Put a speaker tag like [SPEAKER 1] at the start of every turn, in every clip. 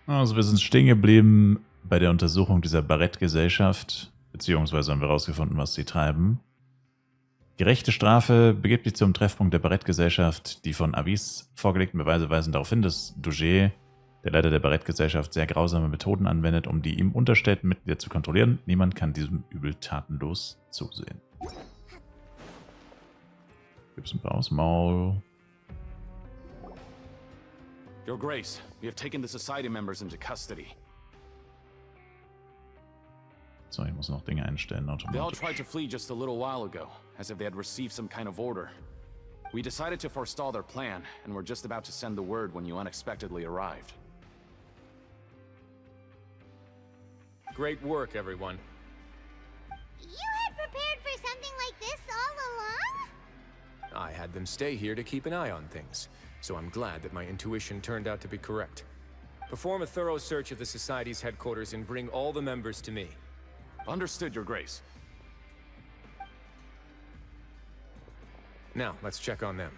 [SPEAKER 1] Also wir sind stehen geblieben bei der Untersuchung dieser Barrett-Gesellschaft, beziehungsweise haben wir herausgefunden, was sie treiben. Gerechte Strafe begibt dich zum Treffpunkt der Barrett-Gesellschaft. Die von Avis vorgelegten Beweise weisen darauf hin, dass Duget, der Leiter der Barrett-Gesellschaft, sehr grausame Methoden anwendet, um die ihm unterstellten Mitglieder zu kontrollieren. Niemand kann diesem Übel tatenlos zusehen. Gib's ein paar aus Maul.
[SPEAKER 2] Your Grace, we have taken the Society members into custody.
[SPEAKER 1] So, ich muss noch Dinge einstellen
[SPEAKER 2] They all
[SPEAKER 1] automatisch.
[SPEAKER 2] tried to flee just a little while ago, as if they had received some kind of order. We decided to forestall their plan, and were just about to send the word when you unexpectedly arrived.
[SPEAKER 3] Great work, everyone.
[SPEAKER 4] You had prepared for something like this all along?
[SPEAKER 3] I had them stay here to keep an eye on things, so I'm glad that my intuition turned out to be correct. Perform a thorough search of the Society's headquarters and bring all the members to me.
[SPEAKER 2] Understood, Your Grace.
[SPEAKER 3] Now, let's check on them.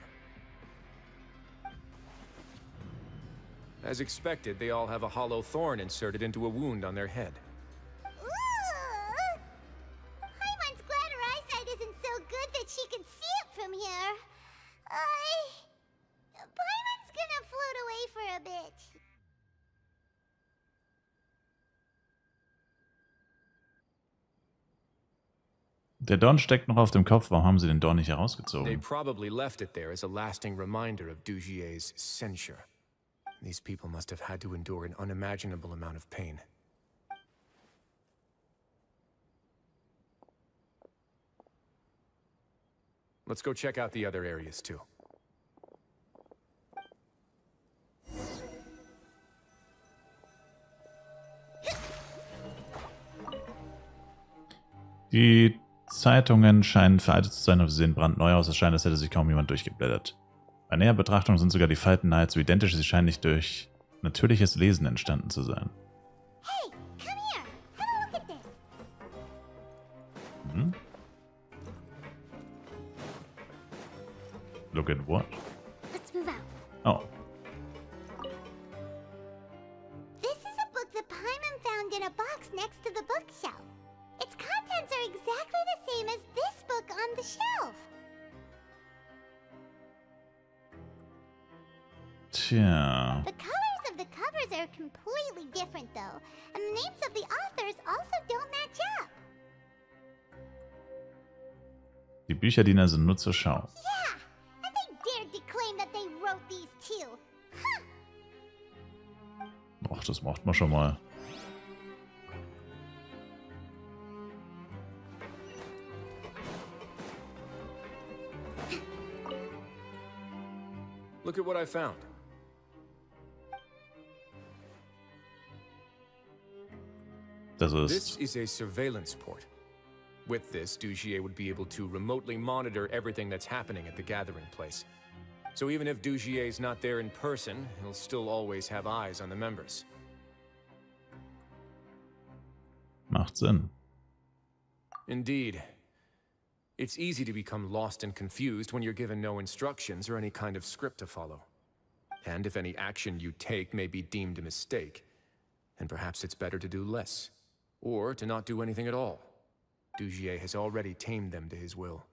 [SPEAKER 3] As expected, they all have a hollow thorn inserted into a wound on their head.
[SPEAKER 4] Ooh! Paimon's glad her eyesight isn't so good that she can see it from here. Paimon's gonna float away for a bit.
[SPEAKER 1] Der Dorn steckt noch auf dem Kopf. Warum haben sie den Dorn nicht
[SPEAKER 3] They
[SPEAKER 1] herausgezogen?
[SPEAKER 3] probably left it there as a lasting reminder of Dugier's censure. These people must have had to endure an unimaginable amount of pain. Let's go check out the other areas too.
[SPEAKER 1] Die Zeitungen scheinen veraltet zu sein und sie sehen brandneu aus. Es scheint, als hätte sich kaum jemand durchgeblättert. Bei näherer Betrachtung sind sogar die Falten nahezu identisch. Sie scheinen nicht durch natürliches Lesen entstanden zu sein.
[SPEAKER 4] Hey, come here. Have a look at this.
[SPEAKER 1] Hm? Look at what?
[SPEAKER 4] Let's move out.
[SPEAKER 1] Oh,
[SPEAKER 4] This is a book that Paimon found in a box next to the bookshelf. Its contents are exactly the same as this book on the shelf.
[SPEAKER 1] tja.
[SPEAKER 4] The colors of the covers are completely different, though, and the names of the authors also don't match up.
[SPEAKER 1] Die Bücherdiener sind nur zur Schau.
[SPEAKER 4] Yeah, and they dared to claim that they wrote these too. Huh.
[SPEAKER 1] Ach, das macht man schon mal.
[SPEAKER 3] Look at what I found.
[SPEAKER 1] Das
[SPEAKER 3] This
[SPEAKER 1] ist...
[SPEAKER 3] is a surveillance port. With this, Dugier would be able to remotely monitor everything that's happening at the gathering place. So even if Dugier's not there in person, he'll still always have eyes on the members.
[SPEAKER 1] Macht Sinn.
[SPEAKER 3] Indeed. It's easy to become lost and confused when you're given no instructions or any kind of script to follow. And if any action you take may be deemed a mistake, then perhaps it's better to do less. Or to not do anything at all. Dugier has already tamed them to his will.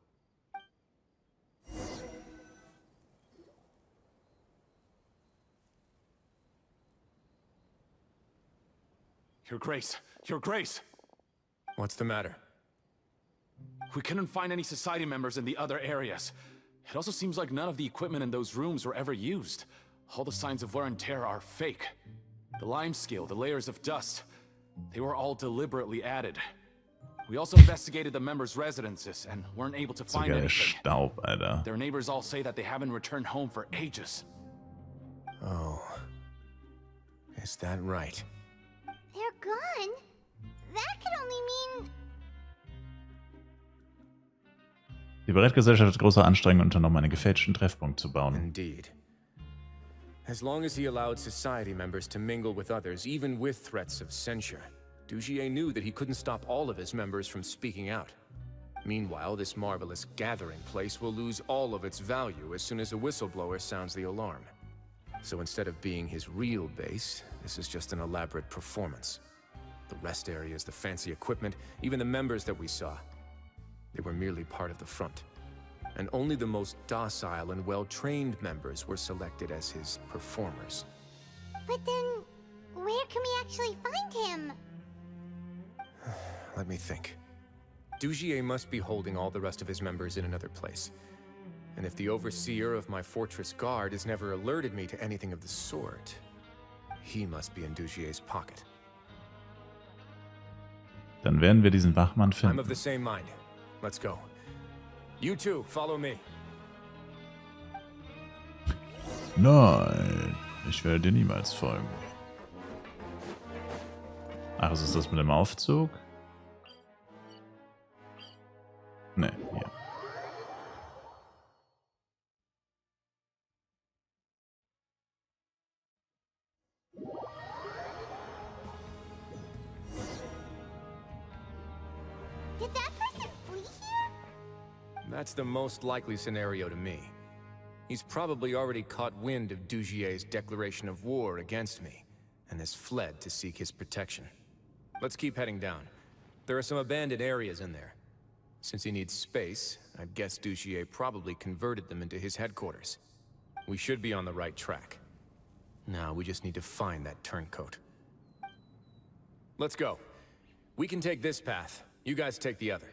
[SPEAKER 2] Your Grace, Your Grace!
[SPEAKER 3] What's the matter?
[SPEAKER 2] We couldn't find any Society members in the other areas. It also seems like none of the equipment in those rooms were ever used. All the signs of wear and tear are fake. The lime scale, the layers of dust, they were all deliberately added. We also investigated the members' residences and weren't able to find
[SPEAKER 1] Sogar
[SPEAKER 2] anything.
[SPEAKER 1] Staub, Alter.
[SPEAKER 2] Their neighbors all say that they haven't returned home for ages.
[SPEAKER 3] Oh. Is that right?
[SPEAKER 4] They're gone? That could only mean...
[SPEAKER 1] Die Barrett-Gesellschaft hat große Anstrengungen unternommen, einen gefälschten Treffpunkt zu bauen.
[SPEAKER 3] Indeed. As long as he allowed Society members to mingle with others, even with threats of censure, Dugier knew that he couldn't stop all of his members from speaking out. Meanwhile, this marvelous gathering place will lose all of its value as soon as a whistleblower sounds the alarm. So instead of being his real base, this is just an elaborate performance. The rest areas, the fancy equipment, even the members that we saw, they were merely part of the front. And only the most docile and well-trained members were selected as his performers.
[SPEAKER 4] But then, where can we actually find him?
[SPEAKER 3] Let me think. Dugier must be holding all the rest of his members in another place. And if the overseer of my fortress guard has never alerted me to anything of the sort, he must be in Dugier's pocket.
[SPEAKER 1] Dann werden wir diesen Wachmann
[SPEAKER 3] I'm
[SPEAKER 1] finden.
[SPEAKER 3] of the same mind. Let's go. You two, follow me.
[SPEAKER 1] Nein, ich werde dir niemals folgen. Ach, ist es das mit dem Aufzug? Ne, hier.
[SPEAKER 4] Did that person flee here?
[SPEAKER 3] That's the most likely scenario to me. He's probably already caught wind of Dugier's declaration of war against me, and has fled to seek his protection. Let's keep heading down. There are some abandoned areas in there. Since he needs space, I'd guess Dugier probably converted them into his headquarters. We should be on the right track. Now we just need to find that turncoat. Let's go. We can take this path. You guys take the other.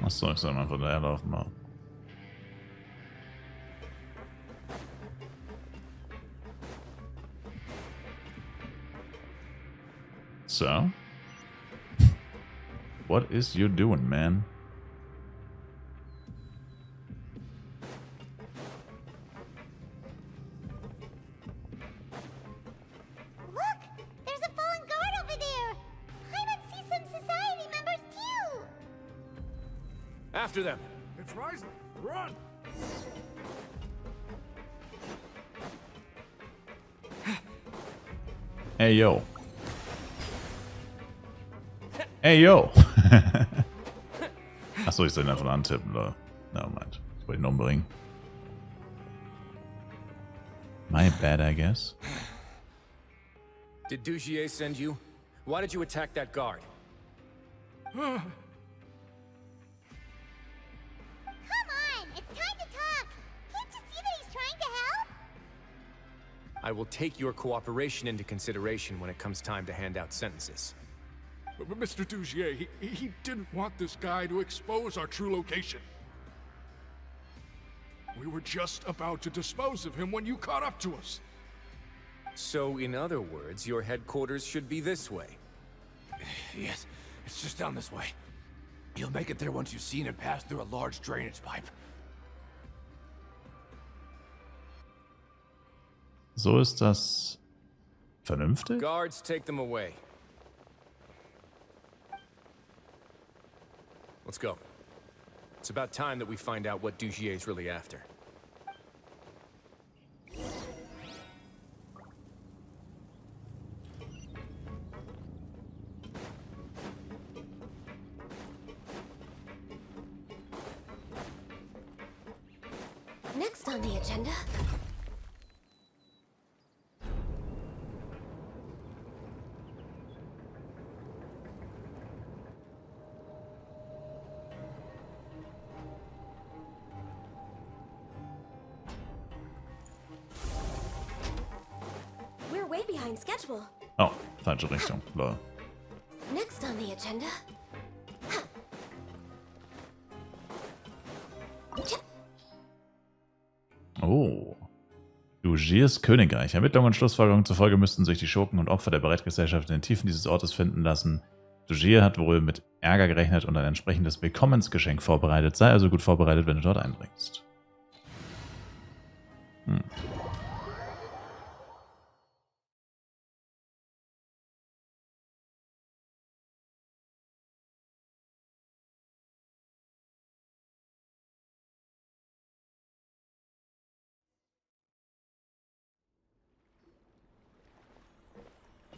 [SPEAKER 1] Achso, ich soll mal von daher laufen mal. So? What is you doing, man?
[SPEAKER 4] Look! There's a fallen guard over there! Paimon sees some society members too!
[SPEAKER 3] After them!
[SPEAKER 5] It's Risley! Run!
[SPEAKER 1] Hey, yo. Hey, yo. Achso, ich soll ihn einfach antippen, lol. No, meint. Ich wollte ihn umbringen. My bad, I guess.
[SPEAKER 3] Did Dugier send you? Why did you attack that guard?
[SPEAKER 4] Come on! It's time to talk! Can't you see that he's trying to help?
[SPEAKER 3] I will take your cooperation into consideration when it comes time to hand out sentences.
[SPEAKER 5] But Mr. Dugier, he didn't want this guy to expose our true location. We were just about to dispose of him when you caught up to us.
[SPEAKER 3] So, in other words, your headquarters should be this way.
[SPEAKER 6] Yes, it's just down this way. You'll make it there once you've seen it pass through a large drainage pipe.
[SPEAKER 1] So ist das vernünftig?
[SPEAKER 3] Guards, take them away. Let's go. It's about time that we find out what Dugier's really after.
[SPEAKER 7] Next on the agenda. We're way behind schedule.
[SPEAKER 1] Oh, falsche Richtung. Lol.
[SPEAKER 7] Next on the agenda.
[SPEAKER 1] Oh. Dugiers Königreich. Ermittlungen und Schlussfolgerungen zufolge müssten sich die Schurken und Opfer der Barettgesellschaft in den Tiefen dieses Ortes finden lassen. Dugier hat wohl mit Ärger gerechnet und ein entsprechendes Willkommensgeschenk vorbereitet. Sei also gut vorbereitet, wenn du dort eindringst. Hm.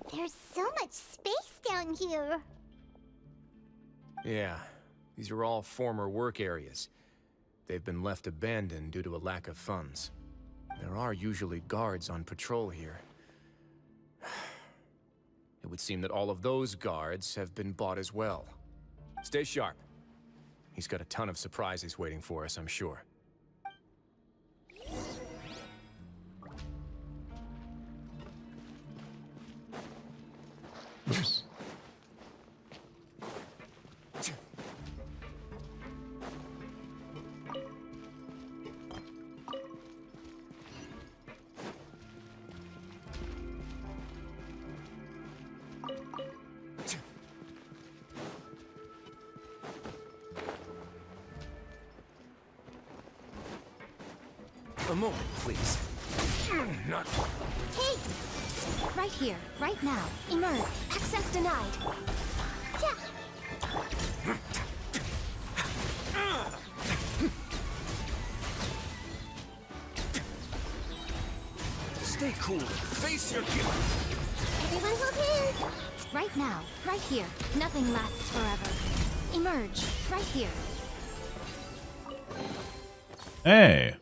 [SPEAKER 4] There's so much space down here.
[SPEAKER 3] Yeah, these are all former work areas. They've been left abandoned due to a lack of funds. There are usually guards on patrol here. It would seem that all of those guards have been bought as well. Stay sharp. He's got a ton of surprises waiting for us, I'm sure.
[SPEAKER 1] Oops.
[SPEAKER 3] A moment, please. Not...
[SPEAKER 4] Hey!
[SPEAKER 7] Right here, right now. Emerge. Access denied.
[SPEAKER 4] Yeah!
[SPEAKER 3] Stay cool. Face your guilt.
[SPEAKER 4] Everyone hold hands!
[SPEAKER 7] Right now, right here. Nothing lasts forever. Emerge. Right here.
[SPEAKER 1] Hey,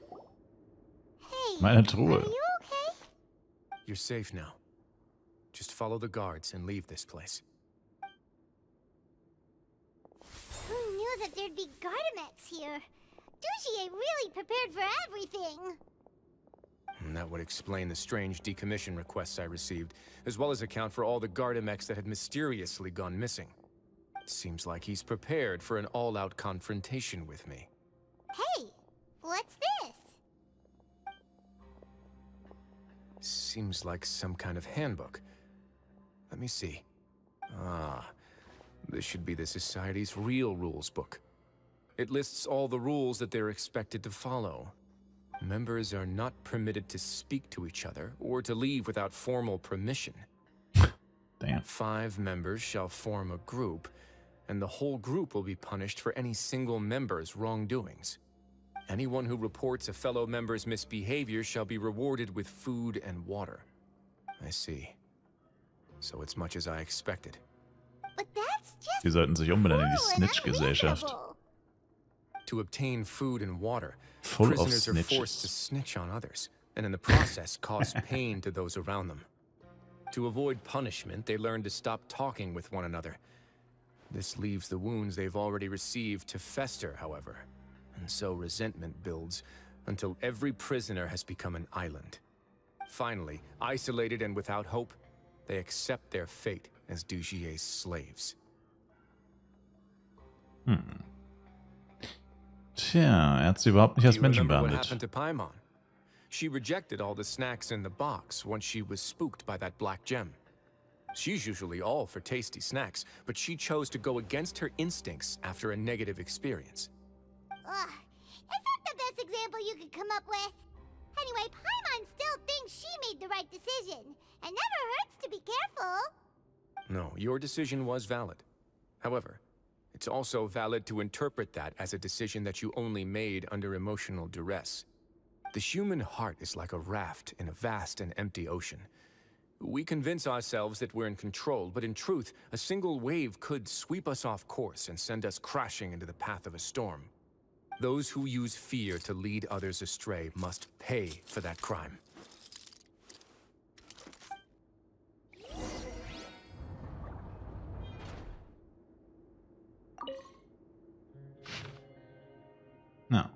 [SPEAKER 4] Hey!
[SPEAKER 1] meine
[SPEAKER 4] Are
[SPEAKER 1] Truhe.
[SPEAKER 4] you okay?
[SPEAKER 3] You're safe now. Just follow the guards and leave this place.
[SPEAKER 4] Who knew that there'd be Gardamex here? Dugier really prepared for everything!
[SPEAKER 3] And that would explain the strange decommission requests I received, as well as account for all the Gardamex that had mysteriously gone missing. Seems like he's prepared for an all-out confrontation with me.
[SPEAKER 4] Hey! What's this?
[SPEAKER 3] Seems like some kind of handbook. Let me see. Ah, this should be the Society's real rules book. It lists all the rules that they're expected to follow. Members are not permitted to speak to each other or to leave without formal permission.
[SPEAKER 1] Damn.
[SPEAKER 3] 5 members shall form a group, and the whole group will be punished for any single member's wrongdoings. Anyone who reports a fellow member's misbehavior shall be rewarded with food and water. I see. So it's much as I expected.
[SPEAKER 4] But that's just
[SPEAKER 1] Die sollten sich umbenennen in die
[SPEAKER 4] cruel and
[SPEAKER 1] Snitch-Gesellschaft.
[SPEAKER 4] unreasonable.
[SPEAKER 3] To obtain food and water,
[SPEAKER 1] Full of
[SPEAKER 3] prisoners are forced to
[SPEAKER 1] snitches.
[SPEAKER 3] snitch on others, and in the process cause pain to those around them. To avoid punishment, they learn to stop talking with one another. This leaves the wounds they've already received to fester, however, and so resentment builds until every prisoner has become an island. Finally, isolated and without hope, they accept their fate as Dugier's slaves.
[SPEAKER 1] Tja, er hat sie überhaupt nicht als
[SPEAKER 3] Do you
[SPEAKER 1] Menschen
[SPEAKER 3] remember what
[SPEAKER 1] behandelt.
[SPEAKER 3] happened to Paimon? She rejected all the snacks in the box once she was spooked by that black gem. She's usually all for tasty snacks, but she chose to go against her instincts after a negative experience.
[SPEAKER 4] Ugh, is that the best example you could come up with? Anyway, Paimon still thinks she made the right decision. It never hurts to be careful.
[SPEAKER 3] No, your decision was valid. However, it's also valid to interpret that as a decision that you only made under emotional duress. The human heart is like a raft in a vast and empty ocean. We convince ourselves that we're in control, but in truth, a single wave could sweep us off course and send us crashing into the path of a storm. Those who use fear to lead others astray must pay for that crime.
[SPEAKER 1] Ja.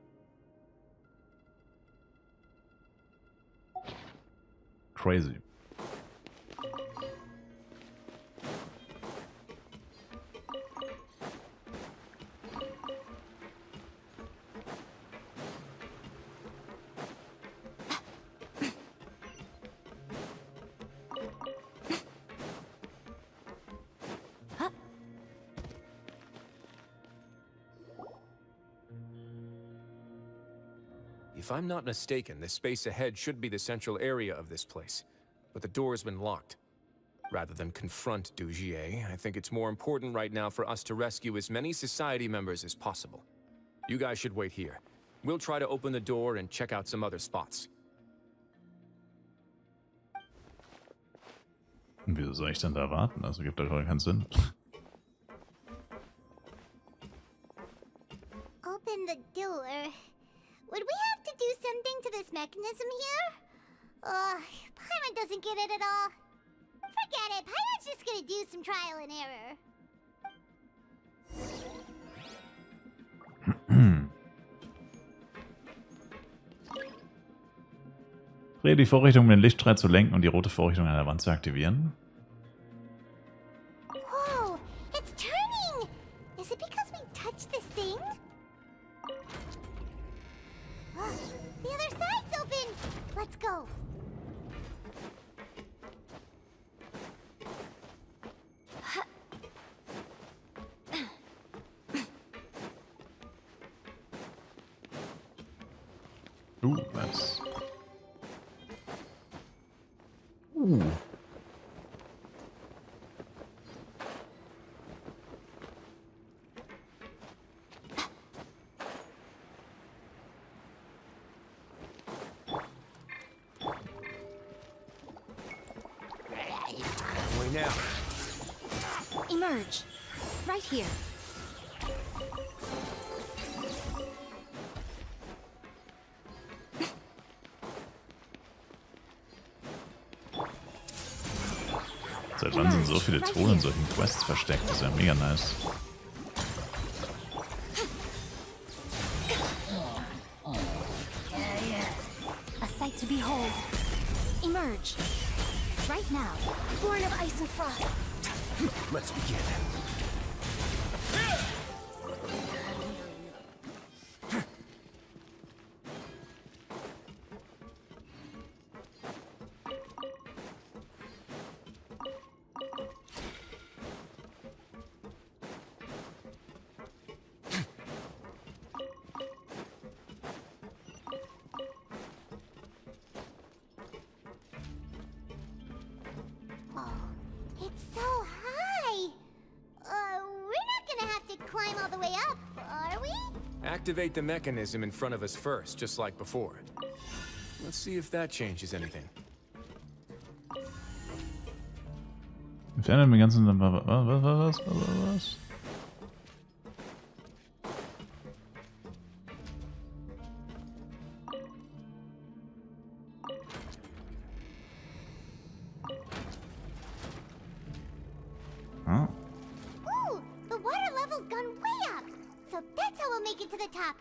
[SPEAKER 1] Crazy.
[SPEAKER 3] If I'm not mistaken, the space ahead should be the central area of this place, but the door's been locked. Rather than confront Dugier, I think it's more important right now for us to rescue as many Society members as possible. You guys should wait here. We'll try to open the door and check out some other spots.
[SPEAKER 1] Und wieso soll ich denn da warten? Also gibt doch keinen Sinn.
[SPEAKER 4] open the door. Would we have to do something to this mechanism here? Paimon doesn't get it at all. Forget it, Paimon's just gonna do some trial and error.
[SPEAKER 1] Drehe die Vorrichtung, um den Lichtstrahl zu lenken und die rote Vorrichtung an der Wand zu aktivieren.
[SPEAKER 4] Whoa, it's turning! Is it because we touched this thing? Oh, the other side's open! Let's go.
[SPEAKER 1] Was?
[SPEAKER 3] Way now.
[SPEAKER 7] Emerge. Right here.
[SPEAKER 1] Seit wann sind so viele Truhen in solchen Quests versteckt? Das ist ja mega nice.
[SPEAKER 7] A sight to behold. Emerge. Right now. Born of ice and frost.
[SPEAKER 3] Let's begin.
[SPEAKER 4] It's so high! We're not gonna have to climb all the way up, are we?
[SPEAKER 3] Activate the mechanism in front of us first, just like before. Let's see if that changes anything.
[SPEAKER 1] Entferne den ganzen... Was? Ah.
[SPEAKER 4] Ooh, the water level's gone way up! So that's how we'll make it to the top.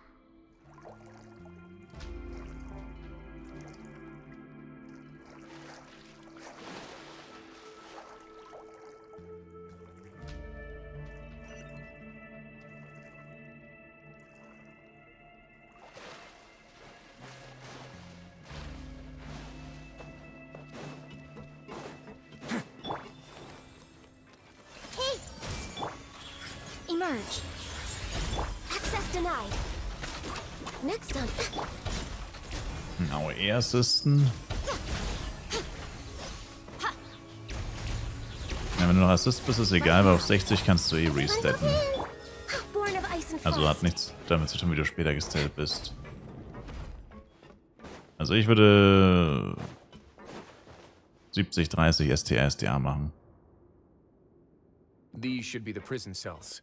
[SPEAKER 4] Hey,
[SPEAKER 7] Emerge. Access denied. Next on.
[SPEAKER 1] Our Air Assistant. Ja, wenn du noch Assist bist, ist egal, weil auf 60 kannst du eh restatten.
[SPEAKER 7] Born of ice and
[SPEAKER 1] Also hat
[SPEAKER 7] frost.
[SPEAKER 1] nichts damit zu tun, wie du später gestellt bist. Also ich würde 70, 30 STA, SDA machen.
[SPEAKER 3] These should be the prison cells.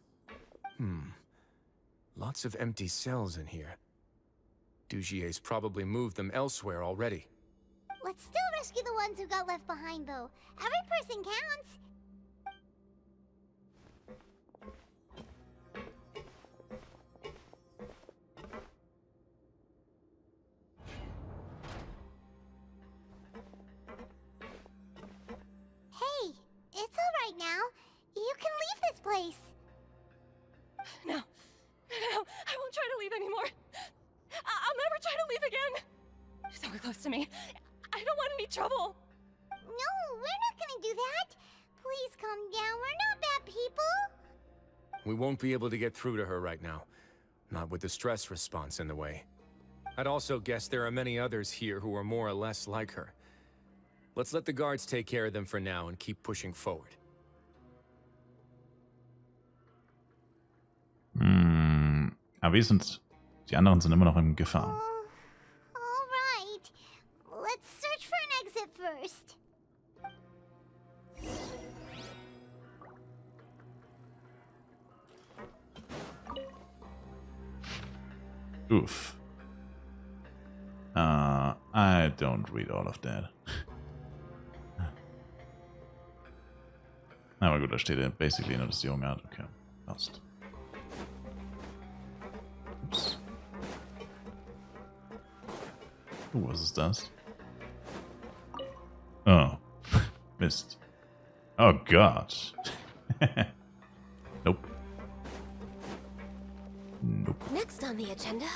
[SPEAKER 3] Lots of empty cells in here. Dugier's probably moved them elsewhere already.
[SPEAKER 4] let's still rescue the ones who got left behind, though. Every person counts. Hey, it's all right now. You can leave this place.
[SPEAKER 8] No. No, I won't try to leave anymore. I'll never try to leave again. Don't get close to me. I don't want any trouble.
[SPEAKER 4] No, we're not gonna do that. Please calm down. We're not bad people.
[SPEAKER 3] We won't be able to get through to her right now. Not with the stress response in the way. I'd also guess there are many others here who are more or less like her. Let's let the guards take care of them for now and keep pushing forward.
[SPEAKER 1] Aber die anderen sind immer noch in Gefahr.
[SPEAKER 4] All right. Let's search for an exit first.
[SPEAKER 1] Oof. I don't read all of that. Aber gut, da steht ja basically nur das junge Art. Okay, passt. Ups. Was ist das? Oh. Mist. Oh Gott. Nope. Nope.
[SPEAKER 7] Next on the agenda.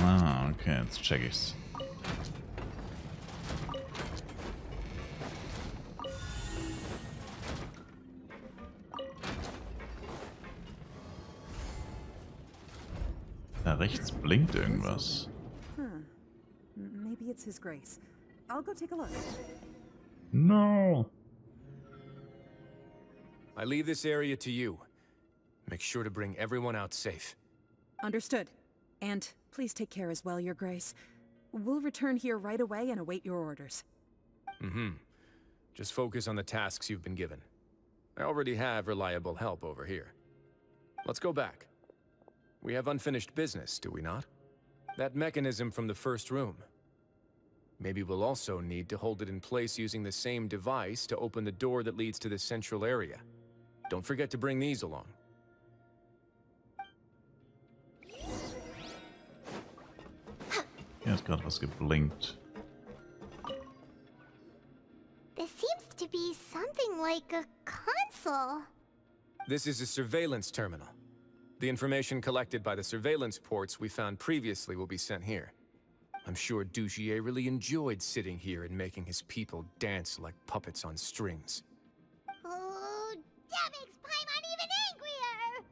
[SPEAKER 1] Ah, okay, jetzt check ich's. Da rechts blinkt irgendwas.
[SPEAKER 9] Maybe it's His Grace. I'll go take a look.
[SPEAKER 1] No.
[SPEAKER 3] I leave this area to you. Make sure to bring everyone out safe.
[SPEAKER 9] Understood. And please take care as well, Your Grace. We'll return here right away and await your orders.
[SPEAKER 3] Mm-hmm. Just focus on the tasks you've been given. I already have reliable help over here. Let's go back. We have unfinished business, do we not? That mechanism from the first room. Maybe we'll also need to hold it in place using the same device to open the door that leads to the central area. Don't forget to bring these along.
[SPEAKER 1] Hier hat gerade was geblinkt.
[SPEAKER 4] This seems to be something like a console.
[SPEAKER 3] This is a surveillance terminal. The information collected by the surveillance ports we found previously will be sent here. I'm sure Dugier really enjoyed sitting here and making his people dance like puppets on strings.
[SPEAKER 4] Oh, that makes Paimon even angrier!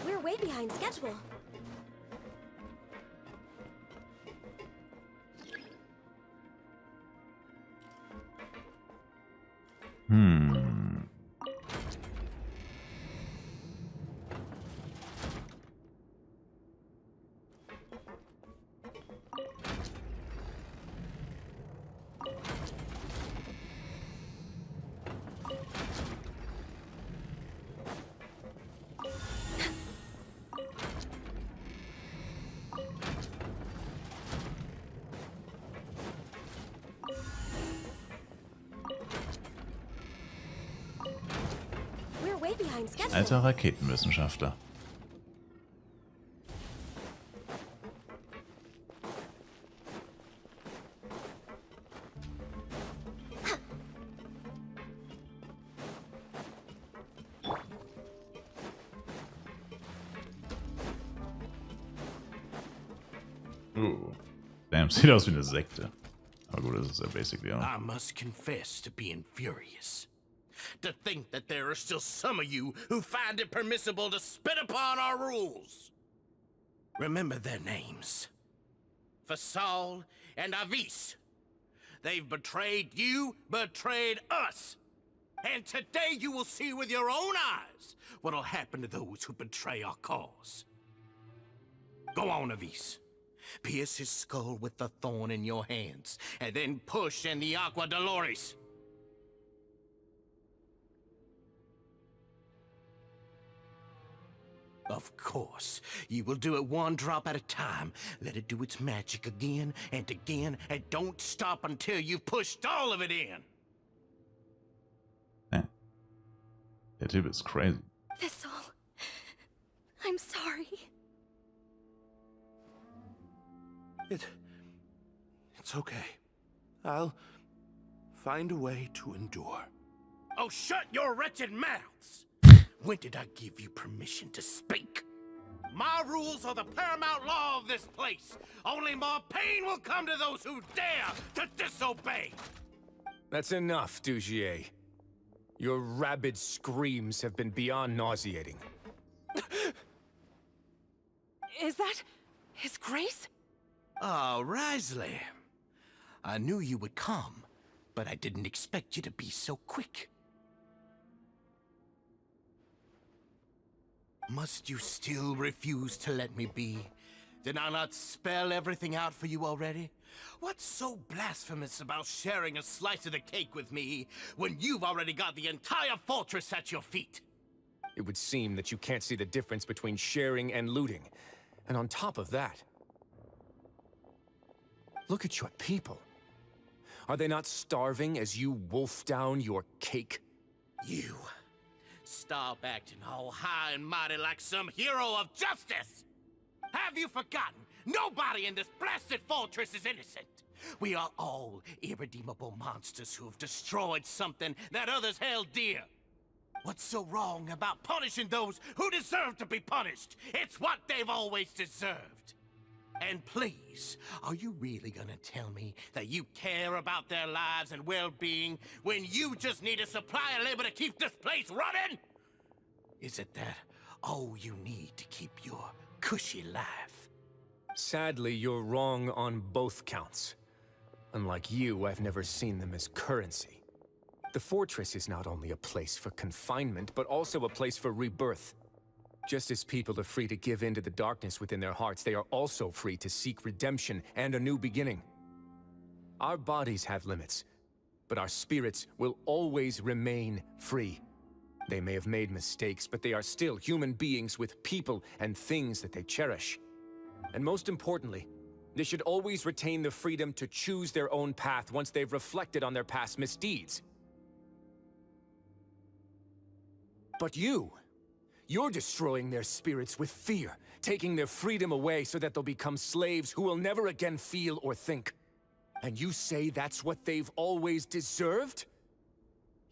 [SPEAKER 7] We're way behind schedule. We're way behind schedule.
[SPEAKER 1] Alter Raketenwissenschaftler. Damn, sieht aus wie eine Sekte. Aber gut, das ist ja basically auch.
[SPEAKER 10] I must confess to being furious. To think that there are still some of you who find it permissible to spit upon our rules. Remember their names. Fasal and Avis. They've betrayed you, betrayed us. And today you will see with your own eyes what'll happen to those who betray our cause. Go on, Avis. Pierce his skull with the thorn in your hands, and then push in the Aqua Dolores. Of course, you will do it one drop at a time. Let it do its magic again and again, and don't stop until you've pushed all of it in.
[SPEAKER 1] Man. Der Typ ist crazy.
[SPEAKER 7] Thistle. I'm sorry.
[SPEAKER 10] It's okay. I'll find a way to endure. Oh, shut your wretched mouths! When did I give you permission to speak? My rules are the paramount law of this place. Only more pain will come to those who dare to disobey.
[SPEAKER 3] That's enough, Dugier. Your rabid screams have been beyond nauseating.
[SPEAKER 8] Is that His Grace?
[SPEAKER 10] Oh, Wriothesley. I knew you would come, but I didn't expect you to be so quick. Must you still refuse to let me be? Did I not spell everything out for you already? What's so blasphemous about sharing a slice of the cake with me when you've already got the entire fortress at your feet?
[SPEAKER 3] It would seem that you can't see the difference between sharing and looting. And on top of that, look at your people. Are they not starving as you wolf down your cake?
[SPEAKER 10] You stop acting all high and mighty like some hero of justice! Have you forgotten? Nobody in this blasted fortress is innocent! We are all irredeemable monsters who have destroyed something that others held dear. What's so wrong about punishing those who deserve to be punished? It's what they've always deserved. And please, are you really gonna tell me that you care about their lives and well-being when you just need a supply of labor to keep this place running? Is it that all you need to keep your cushy life?
[SPEAKER 3] Sadly, you're wrong on both counts. Unlike you, I've never seen them as currency. The fortress is not only a place for confinement, but also a place for rebirth. Just as people are free to give in to the darkness within their hearts, they are also free to seek redemption and a new beginning. Our bodies have limits, but our spirits will always remain free. They may have made mistakes, but they are still human beings with people and things that they cherish. And most importantly, they should always retain the freedom to choose their own path once they've reflected on their past misdeeds. But you're destroying their spirits with fear, taking their freedom away so that they'll become slaves who will never again feel or think. And you say that's what they've always deserved?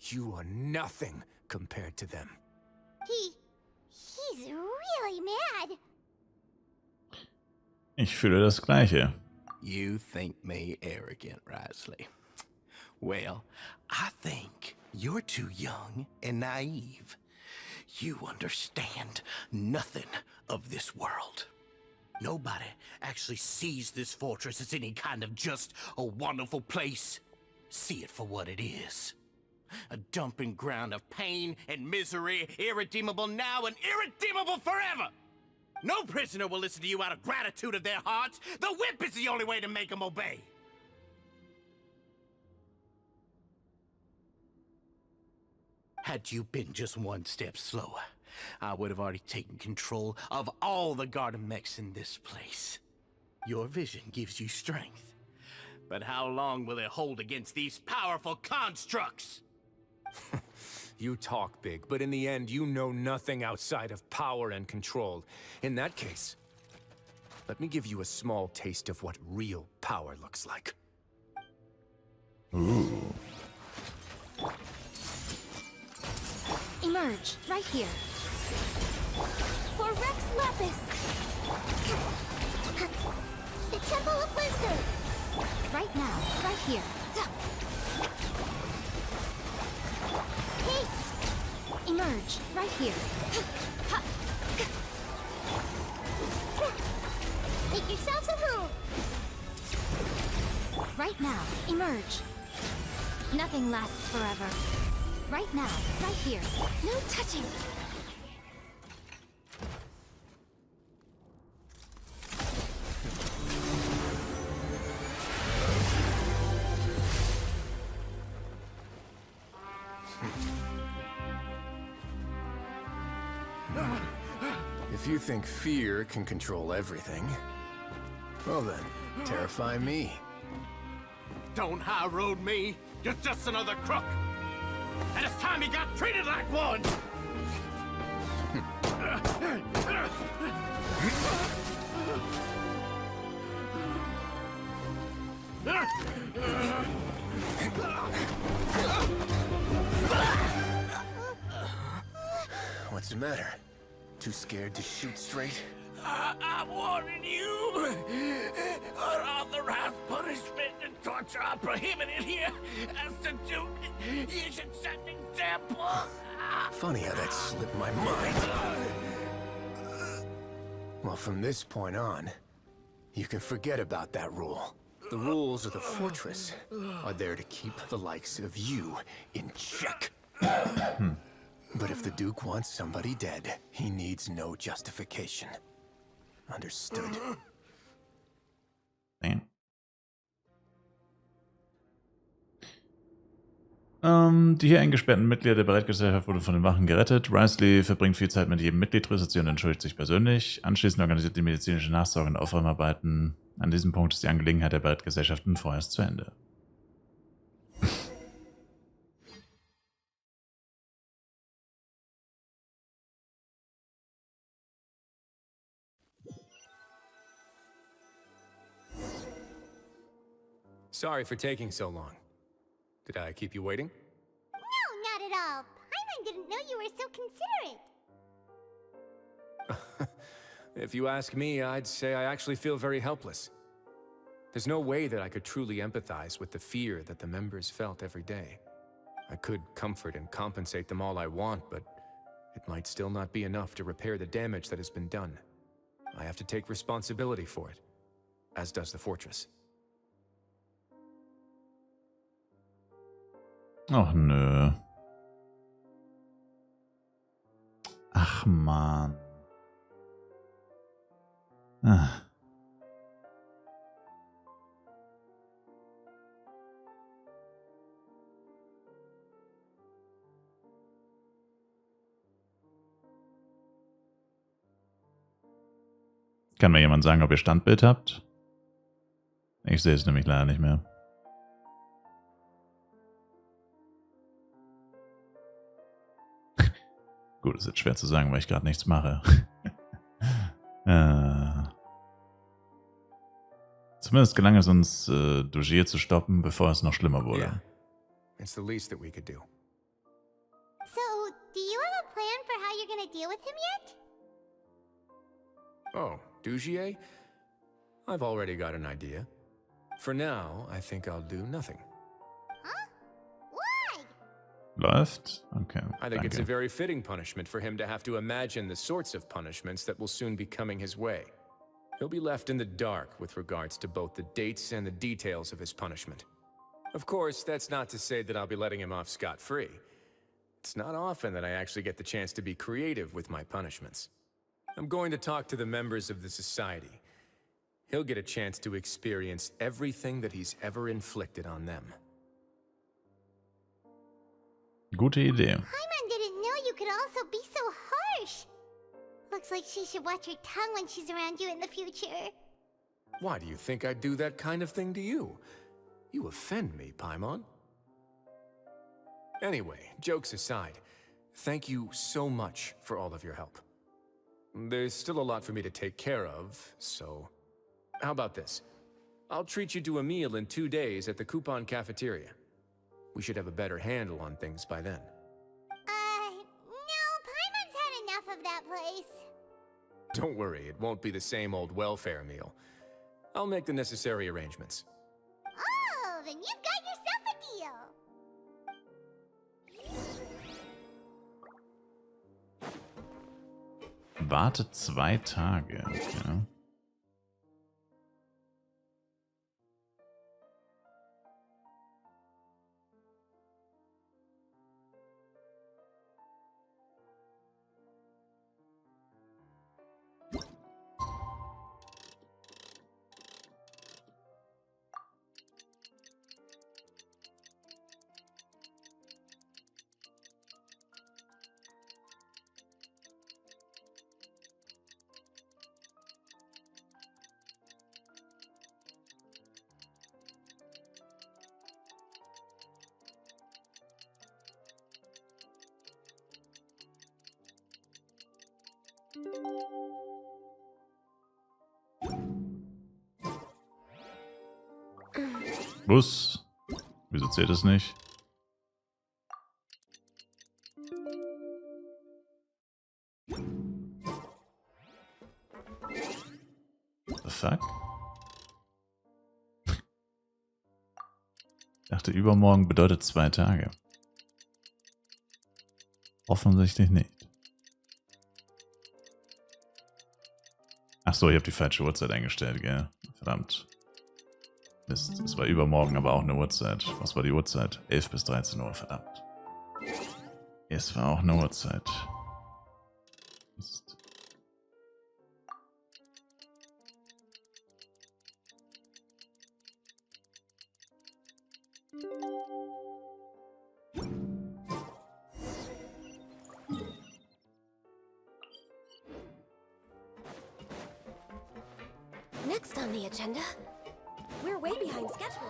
[SPEAKER 3] You are nothing compared to them.
[SPEAKER 4] He's really mad.
[SPEAKER 1] Ich fühle das Gleiche.
[SPEAKER 10] You think me arrogant, Wriothesley? Well, I think you're too young and naive. You understand nothing of this world. Nobody actually sees this fortress as any kind of just a wonderful place. See it for what it is. A dumping ground of pain and misery, irredeemable now and irredeemable forever. No prisoner will listen to you out of gratitude of their hearts. The whip is the only way to make them obey. Had you been just one step slower, I would have already taken control of all the garden mechs in this place. Your vision gives you strength. But how long will it hold against these powerful constructs?
[SPEAKER 3] You talk big, but in the end, you know nothing outside of power and control. In that case, let me give you a small taste of what real power looks like.
[SPEAKER 1] Ooh.
[SPEAKER 7] Emerge, right here. For Rex Lapis!
[SPEAKER 4] The Temple of Wisdom!
[SPEAKER 7] Right now, right here.
[SPEAKER 4] Hey!
[SPEAKER 7] Emerge, right here.
[SPEAKER 4] Make yourselves at home!
[SPEAKER 7] Right now, emerge. Nothing lasts forever. Right now, right here. No touching.
[SPEAKER 3] If you think fear can control everything, well then, terrify me.
[SPEAKER 10] Don't high road me. You're just another crook. And it's time you got treated like one!
[SPEAKER 3] What's the matter? Too scared to shoot straight?
[SPEAKER 10] I'm warning you. Unauthorized punishment and torture are prohibited here. As the Duke, you should set an example.
[SPEAKER 3] Funny how that slipped my mind. Well, from this point on, you can forget about that rule. The rules of the fortress are there to keep the likes of you in check. But if the Duke wants somebody dead, he needs no justification. Understood.
[SPEAKER 1] Nee. Die hier eingesperrten Mitglieder der Bereitgesellschaft wurden von den Wachen gerettet. Risley verbringt viel Zeit mit jedem Mitglied, tröstet sie und entschuldigt sich persönlich. Anschließend organisiert die medizinische Nachsorge und Aufräumarbeiten. An diesem Punkt ist die Angelegenheit der Bereitgesellschaften vorerst zu Ende.
[SPEAKER 3] Sorry for taking so long. Did I keep you waiting?
[SPEAKER 4] No, not at all. Paimon didn't know you were so considerate.
[SPEAKER 3] If you ask me, I'd say I actually feel very helpless. There's no way that I could truly empathize with the fear that the members felt every day. I could comfort and compensate them all I want, but it might still not be enough to repair the damage that has been done. I have to take responsibility for it, as does the fortress.
[SPEAKER 1] Ach nö. Ach man. Ah. Kann mir jemand sagen, ob ihr Standbild habt? Ich sehe es nämlich leider nicht mehr. Gut, ist jetzt schwer zu sagen, weil ich gerade nichts mache. Zumindest gelang es uns, Dugier zu stoppen, bevor es noch schlimmer wurde.
[SPEAKER 3] Yeah, it's the least that we could do.
[SPEAKER 4] So, do you have a plan for how you're gonna deal with him yet?
[SPEAKER 3] Oh, Dugier? I've already got an idea. For now, I think I'll do nothing.
[SPEAKER 4] Huh? Why?
[SPEAKER 1] Läuft? Okay,
[SPEAKER 3] I think it's a
[SPEAKER 1] danke.
[SPEAKER 3] very fitting punishment for him to have to imagine the sorts of punishments that will soon be coming his way. He'll be left in the dark with regards to both the dates and the details of his punishment. Of course, that's not to say that I'll be letting him off scot-free. It's not often that I actually get the chance to be creative with my punishments. I'm going to talk to the members of the society. He'll get a chance to experience everything that he's ever inflicted on them.
[SPEAKER 1] Gute Idee.
[SPEAKER 4] Paimon didn't know you could also be so harsh. Looks like she should watch her tongue when she's around you in the future.
[SPEAKER 3] Why do you think I'd do that kind of thing to you? You offend me, Paimon. Anyway, jokes aside, thank you so much for all of your help. There's still a lot for me to take care of, so... How about this? I'll treat you to a meal in 2 days at the Coupon Cafeteria. We should have a better handle on things by then.
[SPEAKER 4] No, Paimon's had enough of that place.
[SPEAKER 3] Don't worry, it won't be the same old welfare meal. I'll make the necessary arrangements.
[SPEAKER 4] Oh, then you've got yourself a deal.
[SPEAKER 1] Warte 2 Tage. Okay. Bus. Wieso zählt das nicht? fuck? Ich dachte, übermorgen bedeutet 2 Tage. Offensichtlich nicht. Ach so, ihr habt die falsche Uhrzeit eingestellt, gell? Verdammt. Mist, es war übermorgen, aber auch eine Uhrzeit. Was war die Uhrzeit? 11 bis 13 Uhr, verdammt. Es war auch eine Uhrzeit. Mist.
[SPEAKER 7] Next on the agenda, we're way behind schedule.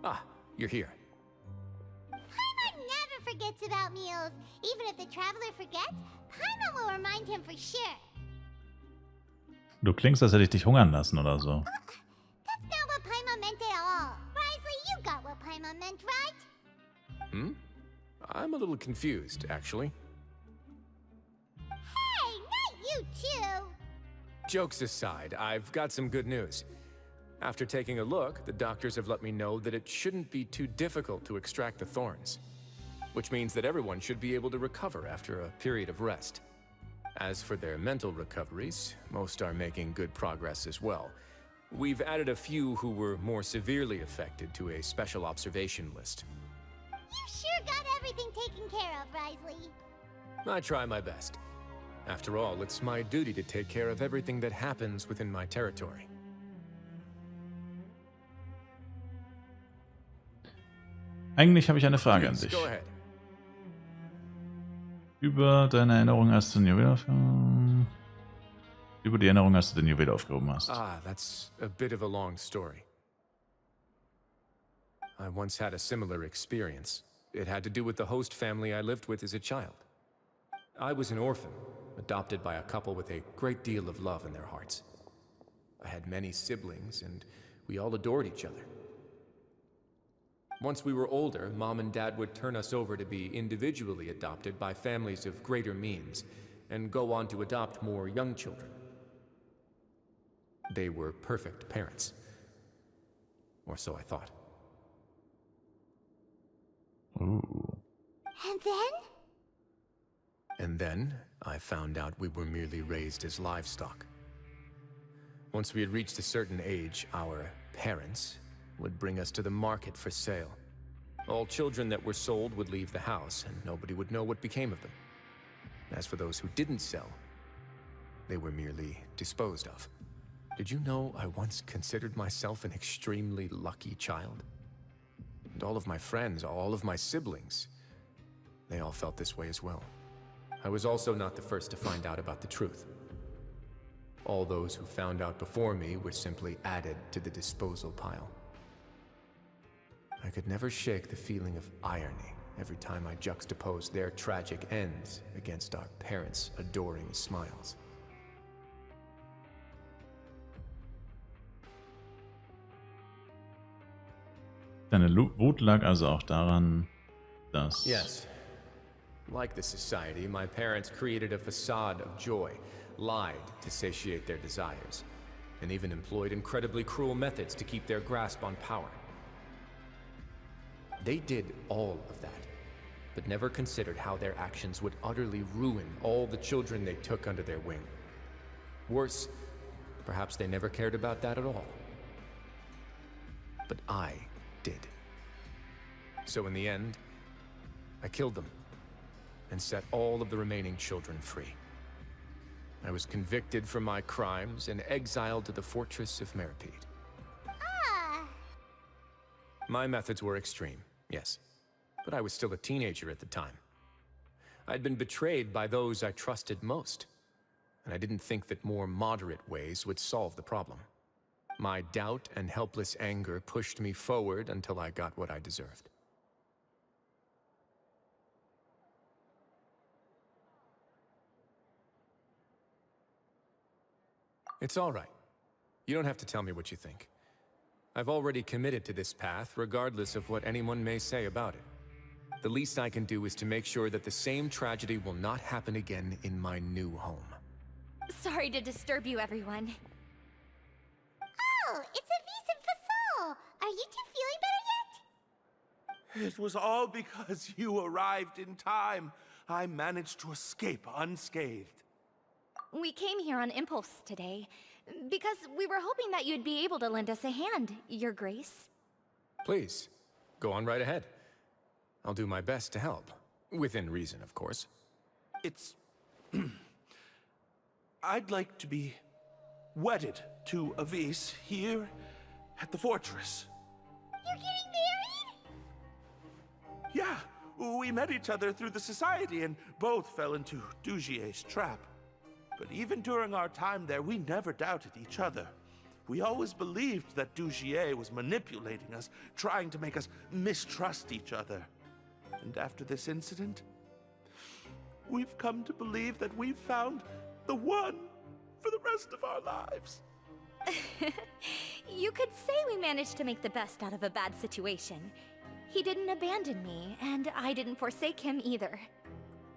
[SPEAKER 3] Ah, you're here.
[SPEAKER 4] Paimon never forgets about meals. Even if the traveler forgets, Paimon will remind him for sure.
[SPEAKER 1] Du klingst, als hätte ich dich hungern lassen oder so.
[SPEAKER 4] That's not what Paimon meant at all. Risley, you got what Paimon meant, right?
[SPEAKER 3] Hmm? I'm a little confused, actually.
[SPEAKER 4] Hey, not you too!
[SPEAKER 3] Jokes aside, I've got some good news. After taking a look, the doctors have let me know that it shouldn't be too difficult to extract the thorns, which means that everyone should be able to recover after a period of rest. As for their mental recoveries, most are making good progress as well. We've added a few who were more severely affected to a special observation list.
[SPEAKER 4] You sure got everything taken care of, Risley.
[SPEAKER 3] I try my best. After all, it's my duty to take care of everything that happens within my territory.
[SPEAKER 1] Eigentlich habe ich eine Frage an
[SPEAKER 3] Please,
[SPEAKER 1] dich.
[SPEAKER 3] go ahead.
[SPEAKER 1] Über deine Erinnerung, als du den Juwel Über die Erinnerung, als du den Juwel aufgehoben hast.
[SPEAKER 3] Ah, that's a bit of a long story. I once had a similar experience. It had to do with the host family I lived with as a child. I was an orphan, adopted by a couple with a great deal of love in their hearts. I had many siblings, and we all adored each other. Once we were older, Mom and Dad would turn us over to be individually adopted by families of greater means, and go on to adopt more young children. They were perfect parents. Or so I thought.
[SPEAKER 1] Ooh.
[SPEAKER 4] And then?
[SPEAKER 3] And then, I found out we were merely raised as livestock. Once we had reached a certain age, our parents would bring us to the market for sale. All children that were sold would leave the house, and nobody would know what became of them. As for those who didn't sell, they were merely disposed of. Did you know I once considered myself an extremely lucky child? And all of my friends, all of my siblings, they all felt this way as well. I was also not the first to find out about the truth. All those who found out before me were simply added to the disposal pile. I could never shake the feeling of irony every time I juxtaposed their tragic ends against our parents' adoring smiles.
[SPEAKER 1] Deine Wut lag also auch daran, dass...
[SPEAKER 3] Yes. Like the society, my parents created a facade of joy, lied to satiate their desires, and even employed incredibly cruel methods to keep their grasp on power. They did all of that, but never considered how their actions would utterly ruin all the children they took under their wing. Worse, perhaps they never cared about that at all. But I did. So in the end, I killed them and set all of the remaining children free. I was convicted for my crimes and exiled to the fortress of Meripede.
[SPEAKER 4] Ah.
[SPEAKER 3] My methods were extreme, yes, but I was still a teenager at the time. I'd been betrayed by those I trusted most, and I didn't think that more moderate ways would solve the problem. My doubt and helpless anger pushed me forward until I got what I deserved. It's all right. You don't have to tell me what you think. I've already committed to this path, regardless of what anyone may say about it. The least I can do is to make sure that the same tragedy will not happen again in my new home.
[SPEAKER 7] Sorry to disturb you, everyone.
[SPEAKER 4] Oh, it's Avis and Fasol. Are you two feeling better yet?
[SPEAKER 6] It was all because you arrived in time. I managed to escape unscathed.
[SPEAKER 7] We came here on impulse today, because we were hoping that you'd be able to lend us a hand, Your Grace.
[SPEAKER 3] Please, go on right ahead. I'll do my best to help. Within reason, of course.
[SPEAKER 6] It's... I'd like to be wedded to Avis here at the fortress.
[SPEAKER 4] You're getting married?
[SPEAKER 6] Yeah, we met each other through the society and both fell into Dugier's trap. But even during our time there, we never doubted each other. We always believed that Dugier was manipulating us, trying to make us mistrust each other. And after this incident, we've come to believe that we've found the one for the rest of our lives.
[SPEAKER 7] You could say we managed to make the best out of a bad situation. He didn't abandon me, and I didn't forsake him either.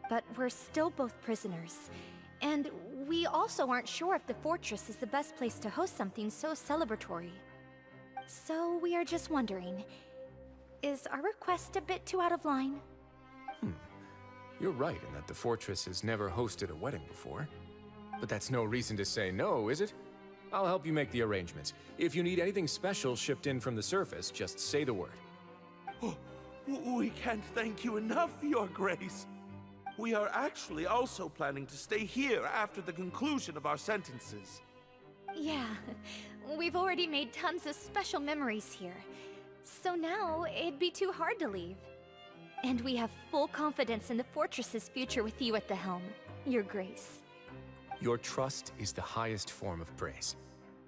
[SPEAKER 7] But we're still both prisoners. And we also aren't sure if the fortress is the best place to host something so celebratory. So we are just wondering, is our request a bit too out of line?
[SPEAKER 3] You're right in that the fortress has never hosted a wedding before. But that's no reason to say no, is it? I'll help you make the arrangements. If you need anything special shipped in from the surface, just say the word.
[SPEAKER 6] Oh, we can't thank you enough, Your Grace. We are actually also planning to stay here after the conclusion of our sentences.
[SPEAKER 7] Yeah, we've already made tons of special memories here. So now, it'd be too hard to leave. And we have full confidence in the fortress's future with you at the helm, Your Grace.
[SPEAKER 3] Your trust is the highest form of praise.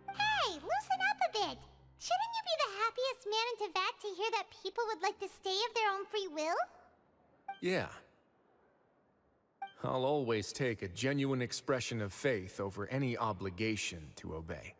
[SPEAKER 4] Hey, loosen up a bit. Shouldn't you be the happiest man in Teyvat to hear that people would like to stay of their own free will?
[SPEAKER 3] Yeah. I'll always take a genuine expression of faith over any obligation to obey.